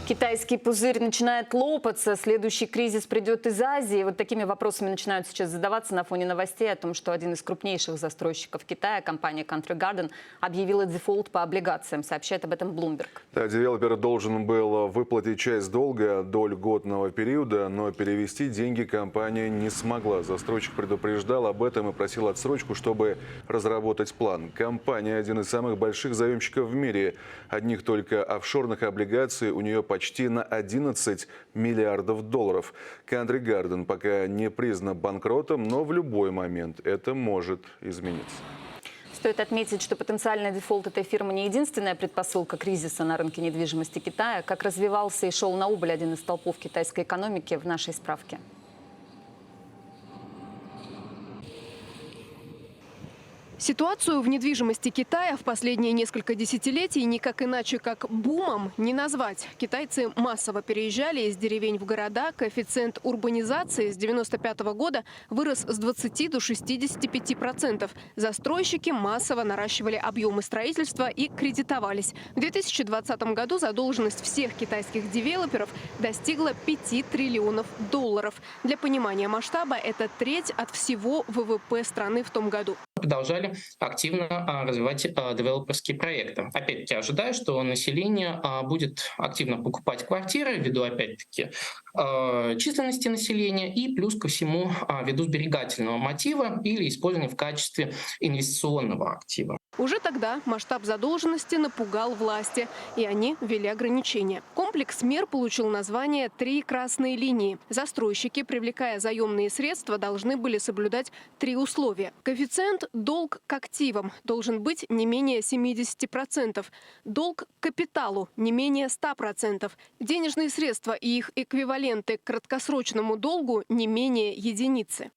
Китайский пузырь начинает лопаться, следующий кризис придет из Азии. Вот такими вопросами начинают сейчас задаваться на фоне новостей о том, что один из крупнейших застройщиков Китая, компания Country Garden, объявила дефолт по облигациям. Сообщает об этом Bloomberg. Да, девелопер должен был выплатить часть долга до льготного периода, но перевести деньги компания не смогла. Застройщик предупреждал об этом и просил отсрочку, чтобы разработать план. Компания – один из самых больших заемщиков в мире. Одних только офшорных облигаций у нее почти на 11 миллиардов долларов. Country Garden пока не признан банкротом, но в любой момент это может измениться. Стоит отметить, что потенциальный дефолт этой фирмы не единственная предпосылка кризиса на рынке недвижимости Китая. Как развивался и шел на убыль один из столпов китайской экономики, в нашей справке. Ситуацию в недвижимости Китая в последние несколько десятилетий никак иначе, как бумом, не назвать. Китайцы массово переезжали из деревень в города. Коэффициент урбанизации с 1995 года вырос с 20 до 65%. Застройщики массово наращивали объемы строительства и кредитовались. В 2020 году задолженность всех китайских девелоперов достигла 5 триллионов долларов. Для понимания масштаба это треть от всего ВВП страны в том году. Продолжали активно развивать девелоперские проекты. Опять-таки ожидаю, что население будет активно покупать квартиры ввиду, опять-таки, численности населения и плюс ко всему ввиду сберегательного мотива или использования в качестве инвестиционного актива. Уже тогда масштаб задолженности напугал власти, и они ввели ограничения. Комплекс мер получил название «Три красные линии». Застройщики, привлекая заемные средства, должны были соблюдать 3 условия. Коэффициент «долг к активам» должен быть не менее 70%, долг к капиталу не менее 100%, денежные средства и их эквиваленты к краткосрочному долгу не менее единицы.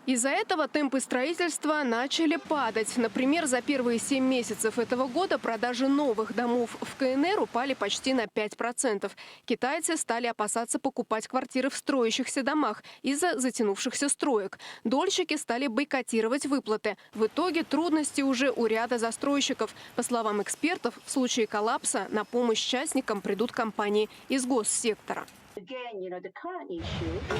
Из-за этого темпы строительства начали падать. Например, за первые 7 месяцев этого года продажи новых домов в КНР упали почти на 5%. Китайцы стали опасаться покупать квартиры в строящихся домах из-за затянувшихся строек. Дольщики стали бойкотировать выплаты. В итоге трудности уже у ряда застройщиков. По словам экспертов, в случае коллапса на помощь частникам придут компании из госсектора.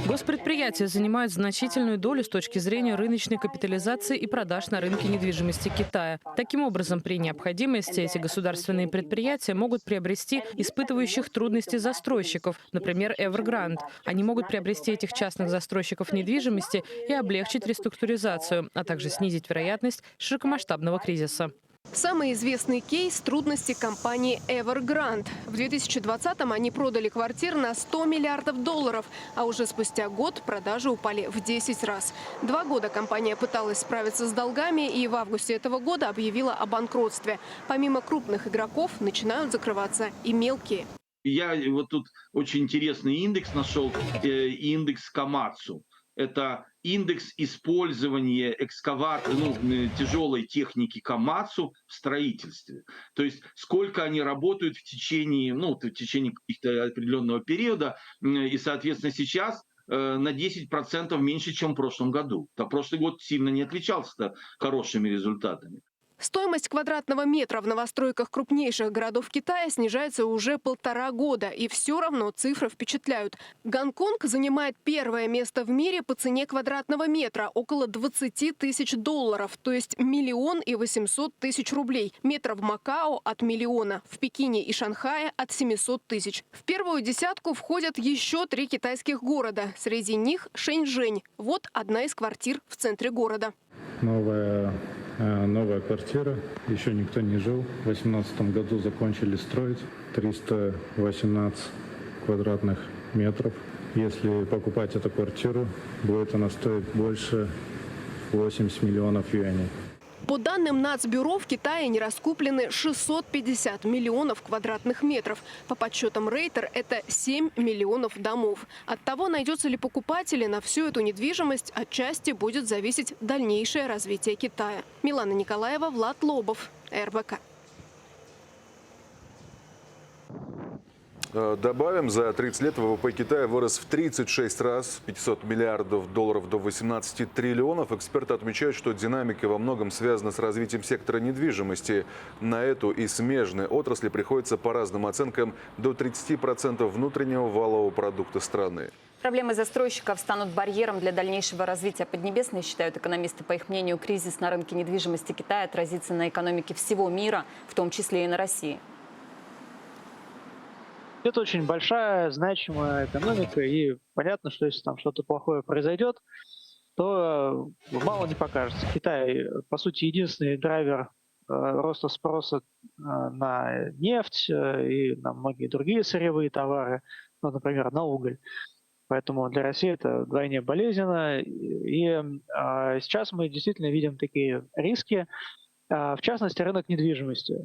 Госпредприятия занимают значительную долю с точки зрения рыночной капитализации и продаж на рынке недвижимости Китая. Таким образом, при необходимости эти государственные предприятия могут приобрести испытывающих трудности застройщиков, например, Evergrande. Они могут приобрести этих частных застройщиков недвижимости и облегчить реструктуризацию, а также снизить вероятность широкомасштабного кризиса. Самый известный кейс – трудности компании Evergrande. В 2020-м они продали квартир на 100 миллиардов долларов, а уже спустя год продажи упали в 10 раз. 2 года компания пыталась справиться с долгами и в августе этого года объявила о банкротстве. Помимо крупных игроков начинают закрываться и мелкие. Я вот тут очень интересный индекс нашел, индекс Камацу. Это индекс использования тяжелой техники Камацу в строительстве. То есть сколько они работают в течение каких-то определенного периода. И, соответственно, сейчас на 10% меньше, чем в прошлом году. А прошлый год сильно не отличался хорошими результатами. Стоимость квадратного метра в новостройках крупнейших городов Китая снижается уже 1,5 года. И все равно цифры впечатляют. Гонконг занимает первое место в мире по цене квадратного метра – около 20 тысяч долларов, то есть 1 800 000 рублей. Метр в Макао – от 1 миллиона, в Пекине и Шанхае – от 700 000. В первую десятку входят еще 3 китайских города. Среди них Шэньчжэнь. Вот одна из квартир в центре города. Новая квартира, еще никто не жил. В 2018 году закончили строить, 318 квадратных метров. Если покупать эту квартиру, будет она стоить больше 80 миллионов юаней. По данным Нацбюро, в Китае не раскуплены 650 миллионов квадратных метров. По подсчетам Рейтер, это 7 миллионов домов. От того, найдется ли покупатели на всю эту недвижимость, отчасти будет зависеть дальнейшее развитие Китая. Милана Николаева, Влад Лобов, РБК. Добавим, за 30 лет ВВП Китая вырос в 36 раз, с 500 миллиардов долларов до 18 триллионов. Эксперты отмечают, что динамика во многом связана с развитием сектора недвижимости. На эту и смежные отрасли приходится, по разным оценкам, до 30% внутреннего валового продукта страны. Проблемы застройщиков станут барьером для дальнейшего развития Поднебесной, считают экономисты. По их мнению, кризис на рынке недвижимости Китая отразится на экономике всего мира, в том числе и на России. Это очень большая, значимая экономика, и понятно, что если там что-то плохое произойдет, то мало не покажется. Китай, по сути, единственный драйвер роста спроса на нефть и на многие другие сырьевые товары, ну, например, на уголь. Поэтому для России это вдвойне болезненно. И сейчас мы действительно видим такие риски, в частности, рынок недвижимости.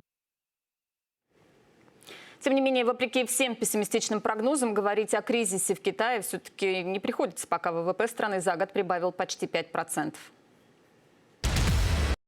Тем не менее, вопреки всем пессимистичным прогнозам, говорить о кризисе в Китае все-таки не приходится, пока ВВП страны за год прибавил почти 5%.